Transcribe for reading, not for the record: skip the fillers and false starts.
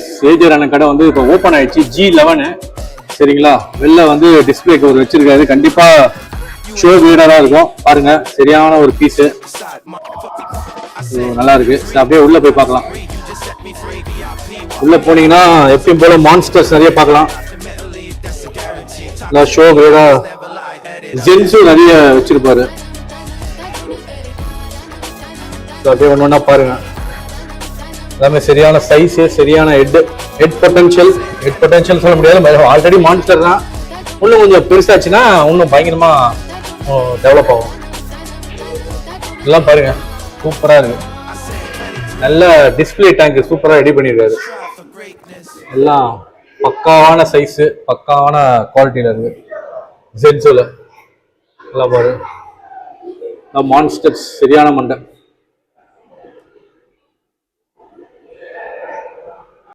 Guys, ஏஜரான கடை வந்து இப்போ ஓப்பன் ஆயிடுச்சு. G11 சரிங்களா. வெளில வந்து டிஸ்பிளேக்கு ஒரு வச்சிருக்காரு. கண்டிப்பா ஷோ வீடரா இருக்கும். பாருங்க, சரியான ஒரு பீஸு, நல்லா இருக்கு. அப்படியே உள்ள போய் பார்க்கலாம். உள்ள போனீங்கன்னா எப்பயும் போல மான்ஸ்டர்ஸ் நிறைய பார்க்கலாம். ஷோ வீடா ஜென்ஸும் நிறைய வச்சிருப்பாரு. அப்படியே ஒன்று ஒன்றா பாருங்க. எல்லாமே சரியான சைஸு, சரியான ஹெட் பொட்டன்ஷியல் சொல்ல முடியாது. ஆல்ரெடி மான்ஸ்டர் தான். இன்னும் கொஞ்சம் பெருசாச்சுன்னா இன்னும் பயங்கரமா டெவலப் ஆகும். இதெல்லாம் பாருங்க, சூப்பரா இருக்கு. நல்ல டிஸ்பிளே டேங்க் சூப்பரா ரெடி பண்ணிருக்காரு. எல்லாம் பக்காவான சைஸு, பக்காவான குவாலிட்டியில இருக்கு. ஜென்ஸோல எல்லாம் பாரு, மான்ஸ்டர்ஸ் சரியான மண்டை.